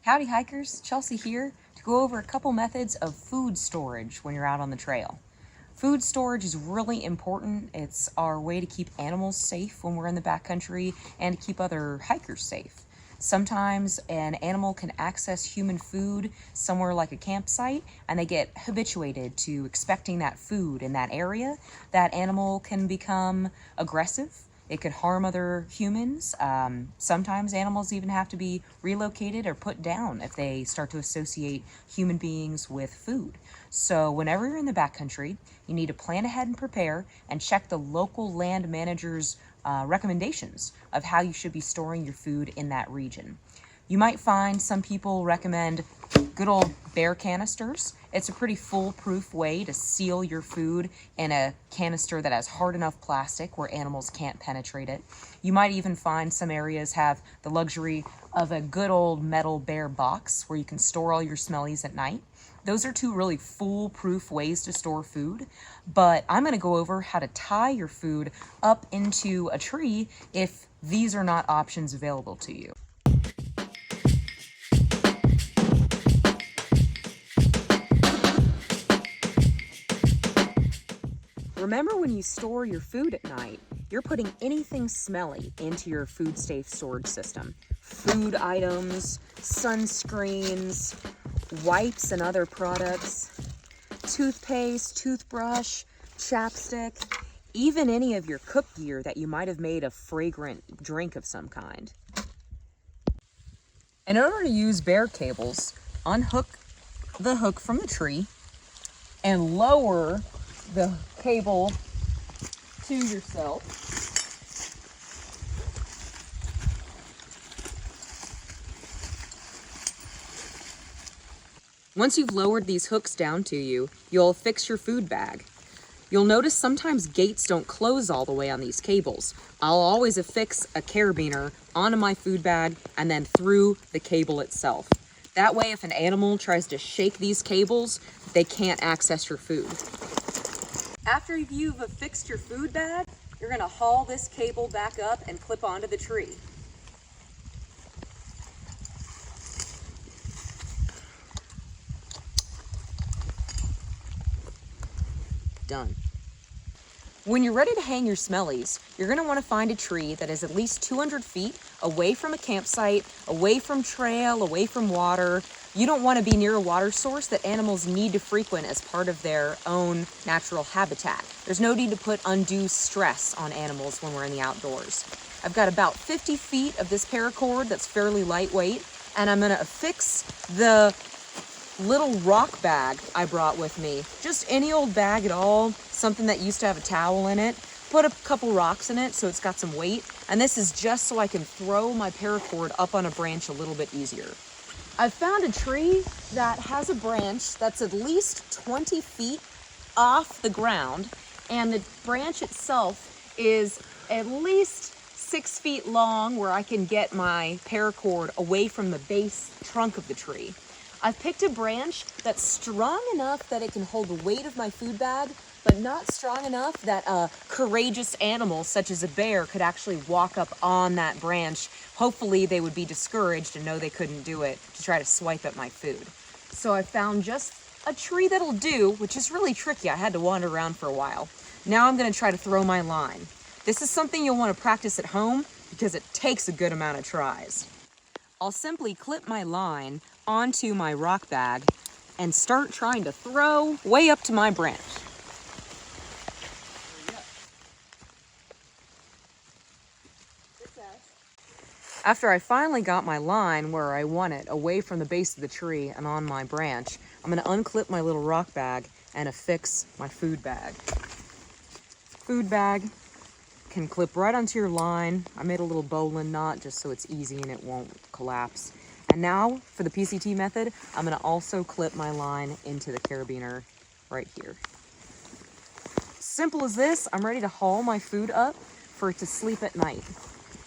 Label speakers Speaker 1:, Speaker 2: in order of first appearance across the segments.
Speaker 1: Howdy hikers, Chelsea here to go over a couple methods of food storage when you're out on the trail. Food storage is really important. It's our way to keep animals safe when we're in the backcountry and to keep other hikers safe. Sometimes an animal can access human food somewhere like a campsite and they get habituated to expecting that food in that area. That animal can become aggressive. It could harm other humans. Sometimes animals even have to be relocated or put down if they start to associate human beings with food. So whenever you're in the backcountry, you need to plan ahead and prepare and check the local land manager's recommendations of how you should be storing your food in that region. You might find some people recommend good old bear canisters. It's a pretty foolproof way to seal your food in a canister that has hard enough plastic where animals can't penetrate it. You might even find some areas have the luxury of a good old metal bear box where you can store all your smellies at night. Those are two really foolproof ways to store food, but I'm going to go over how to tie your food up into a tree if these are not options available to you. Remember, when you store your food at night, you're putting anything smelly into your food safe storage system. Food items, sunscreens, wipes and other products, toothpaste, toothbrush, chapstick, even any of your cook gear that you might have made a fragrant drink of some kind. In order to use bear cables, unhook the hook from the tree and lower the cable to yourself. Once you've lowered these hooks down to you, you'll fix your food bag. You'll notice sometimes gates don't close all the way on these cables. I'll always affix a carabiner onto my food bag and then through the cable itself. That way, if an animal tries to shake these cables, they can't access your food. After you've affixed your food bag, you're going to haul this cable back up and clip onto the tree. Done. When you're ready to hang your smellies, you're going to want to find a tree that is at least 200 feet away from a campsite, away from trail, away from water. You don't want to be near a water source that animals need to frequent as part of their own natural habitat. There's no need to put undue stress on animals when we're in the outdoors. I've got about 50 feet of this paracord that's fairly lightweight, and I'm going to affix the little rock bag I brought with me. Just any old bag at all, something that used to have a towel in it. Put a couple rocks in it so it's got some weight, and this is just so I can throw my paracord up on a branch a little bit easier. I've found a tree that has a branch that's at least 20 feet off the ground, and the branch itself is at least 6 feet long where I can get my paracord away from the base trunk of the tree. I've picked a branch that's strong enough that it can hold the weight of my food bag, but not strong enough that a courageous animal such as a bear could actually walk up on that branch. Hopefully they would be discouraged and know they couldn't do it to try to swipe at my food. So I found just a tree that'll do, which is really tricky. I had to wander around for a while. Now I'm going to try to throw my line. This is something you'll want to practice at home because it takes a good amount of tries. I'll simply clip my line onto my rock bag and start trying to throw way up to my branch. After I finally got my line where I want it, away from the base of the tree and on my branch, I'm going to unclip my little rock bag and affix my food bag. Food bag can clip right onto your line. I made a little bowline knot just so it's easy and it won't collapse. And now for the PCT method, I'm going to also clip my line into the carabiner right here. Simple as this. I'm ready to haul my food up for it to sleep at night.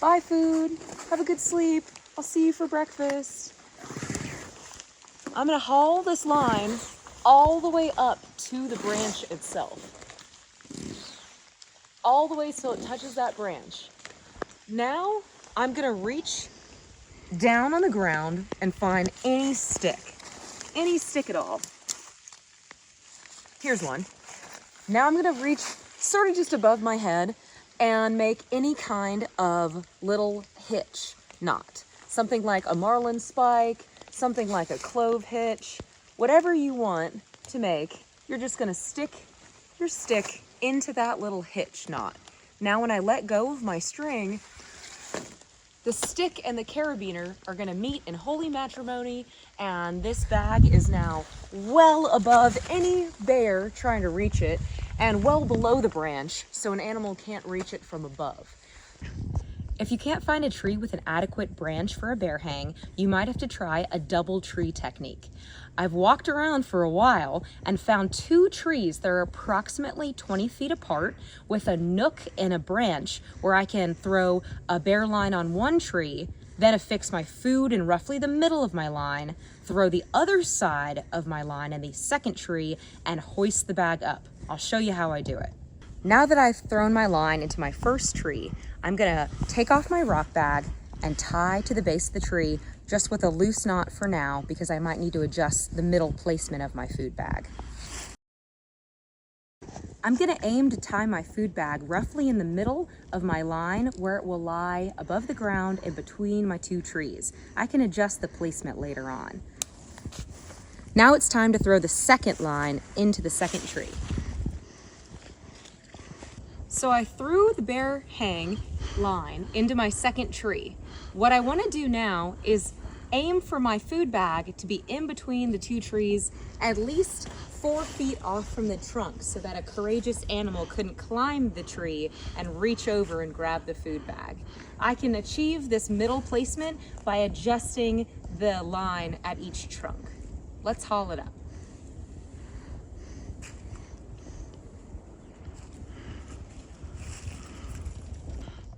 Speaker 1: Bye, food. Have a good sleep. I'll see you for breakfast. I'm going to haul this line all the way up to the branch itself. All the way so it touches that branch. Now I'm going to reach down on the ground and find any stick at all. Here's one. Now I'm gonna reach sort of just above my head and make any kind of little hitch knot. Something like a marlin spike, something like a clove hitch, whatever you want to make, you're just gonna stick your stick into that little hitch knot. Now when I let go of my string, the stick and the carabiner are gonna meet in holy matrimony, and this bag is now well above any bear trying to reach it and well below the branch so an animal can't reach it from above. If you can't find a tree with an adequate branch for a bear hang, you might have to try a double tree technique. I've walked around for a while and found 2 trees that are approximately 20 feet apart with a nook and a branch where I can throw a bear line on one tree, then affix my food in roughly the middle of my line, throw the other side of my line in the second tree, and hoist the bag up. I'll show you how I do it. Now that I've thrown my line into my first tree, I'm gonna take off my rock bag and tie to the base of the tree just with a loose knot for now because I might need to adjust the middle placement of my food bag. I'm gonna aim to tie my food bag roughly in the middle of my line where it will lie above the ground in between my 2 trees. I can adjust the placement later on. Now it's time to throw the second line into the second tree. So I threw the bear hang line into my second tree. What I want to do now is aim for my food bag to be in between the 2 trees, at least 4 feet off from the trunk so that a courageous animal couldn't climb the tree and reach over and grab the food bag. I can achieve this middle placement by adjusting the line at each trunk. Let's haul it up.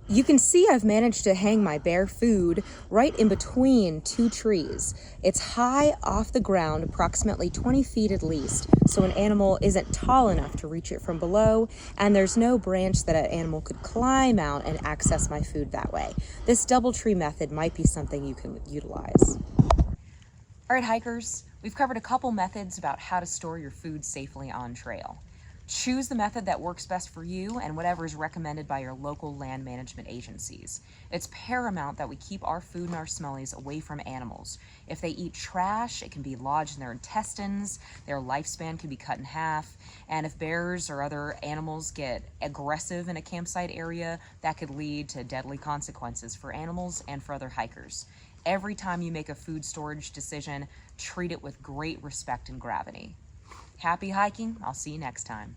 Speaker 1: You can see I've managed to hang my bear food right in between 2 trees. It's high off the ground, approximately 20 feet at least, so an animal isn't tall enough to reach it from below, and there's no branch that an animal could climb out and access my food that way. This double tree method might be something you can utilize. All right, hikers, we've covered a couple methods about how to store your food safely on trail. Choose the method that works best for you and whatever is recommended by your local land management agencies. It's paramount that we keep our food and our smellies away from animals. If they eat trash, it can be lodged in their intestines, their lifespan can be cut in half, and if bears or other animals get aggressive in a campsite area, that could lead to deadly consequences for animals and for other hikers. Every time you make a food storage decision, treat it with great respect and gravity. Happy hiking. I'll see you next time.